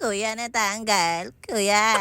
Kuya, natanggal. Kuya.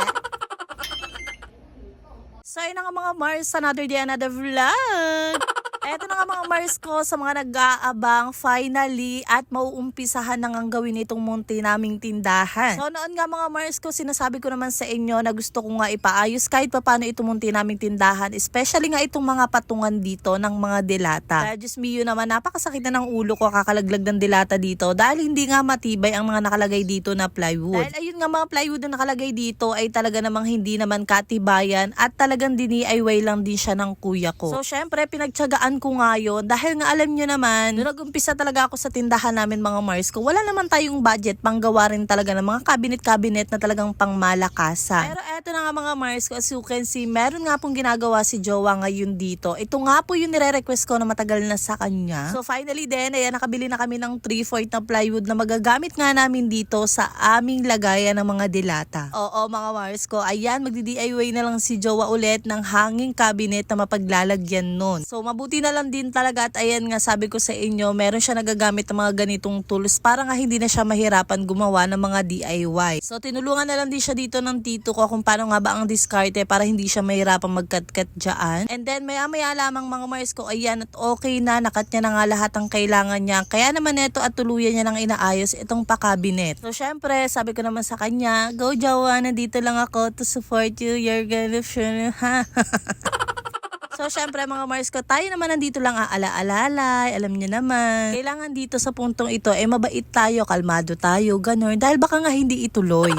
So, yun na nga mga Mars, another day, another vlog. Eto na nga mga Mars ko sa mga nag-aabang finally at mauumpisahan na ngang gawin itong munti naming tindahan. So noon nga mga Mars ko, sinasabi ko naman sa inyo na gusto ko nga ipaayos kahit paano itong munti naming tindahan. Especially nga itong mga patungan dito ng mga dilata. Kaya Diyos mio naman, napakasakit na ng ulo ko kakalaglag ng dilata dito dahil hindi nga matibay ang mga nakalagay dito na plywood. Dahil ayun nga mga plywood na nakalagay dito ay talaga namang hindi naman katibayan at talagang DIY lang din siya ng kuya ko. So syempre pinagtiyagaan ko nga yun dahil nga alam nyo naman, nung nag-umpisa talaga ako sa tindahan namin mga Mars ko, wala naman tayong budget pang gawa rin talaga ng mga cabinet na talagang pangmalakasan. Pero eto na nga mga Mars ko, as you can see, meron nga pong ginagawa si Jowa ngayon dito. Ito nga po yung nire-request ko na matagal na sa kanya. So finally din, ayan, nakabili na kami ng 3/4 na plywood na magagamit nga namin dito sa aming lagayan ng mga dilata. Oo mga Mars ko, ayan, magdi-DIY na lang si Jowa ulit ng hanging cabinet na mapaglalagyan nun. So mabuti na lang din talaga at ayan nga sabi ko sa inyo, meron siya nagagamit ng mga ganitong tools para nga hindi na siya mahirapan gumawa ng mga DIY. So tinulungan na lang din siya dito ng tito ko kung paano nga ba ang diskarte para hindi siya mahirapan magkat-kat dyan. And then maya-maya lamang mga Mars ko, ayan, at okay na, nakat niya na nga lahat ang kailangan niya. Kaya naman ito at tuluyan niya nang inaayos itong pa-cabinet. So syempre, sabi ko naman sa kanya, go Jowa, nandito lang ako to support you, you're gonna feel ha. So, syempre mga Mars ko, tayo naman nandito lang aala-alalay, alam niyo naman. Kailangan dito sa puntong ito, mabait tayo, kalmado tayo, ganun. Dahil baka nga hindi ituloy.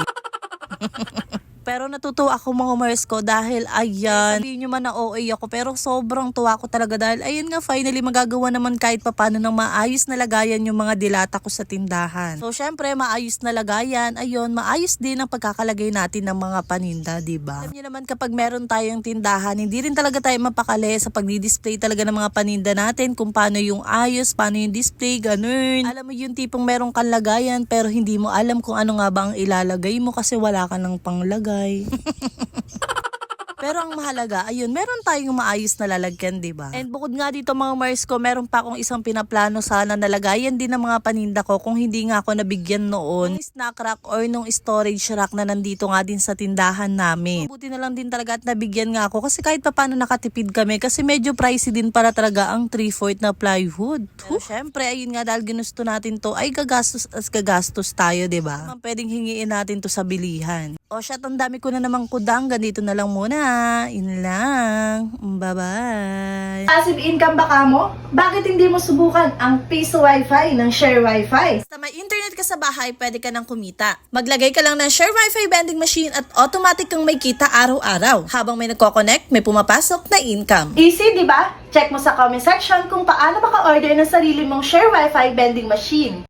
Pero natutuwa ako mga Mars ko dahil ayan, sabihin nyo man na OA ako pero sobrang tuwa ko talaga dahil ayun nga finally magagawa naman kahit papano ng maayos na lagayan yung mga dilata ko sa tindahan. So syempre maayos na lagayan, ayun, maayos din ang pagkakalagay natin ng mga paninda, diba? Alam nyo naman kapag meron tayong tindahan, hindi rin talaga tayo mapakali sa pagdi-display talaga ng mga paninda natin kung paano yung ayos, paano yung display, ganun. Alam mo yung tipong meron kang lagayan pero hindi mo alam kung ano nga ba ang ilalagay mo kasi wala ka ng panglagay. Pero ang mahalaga, ayun, meron tayong maayos na lalagyan, diba? And bukod nga dito mga Mars ko, meron pa akong isang pinaplano sana na lagayan din ng mga paninda ko kung hindi nga ako nabigyan noon ng snack rack or nung storage rack na nandito nga din sa tindahan namin. Mabuti na lang din talaga at nabigyan nga ako kasi kahit pa paano nakatipid kami kasi medyo pricey din para talaga ang 3/4 na plywood. Pero syempre, ayun nga dahil ginusto natin to ay gagastos tayo, diba? Pwedeng hingiin natin to sa bilihan. O shit, ang dami ko na namang kudang. Ganito na lang muna. Yun lang. Bye-bye. Passive income ba ka mo? Bakit hindi mo subukan ang Piso Wi-Fi ng Share Wi-Fi? Basta may internet ka sa bahay, pwede ka nang kumita. Maglagay ka lang ng Share Wi-Fi vending machine at automatic kang may kita araw-araw. Habang may nagko-connect, may pumapasok na income. Easy, di ba? Check mo sa comment section kung paano maka-order ng sarili mong Share Wi-Fi vending machine.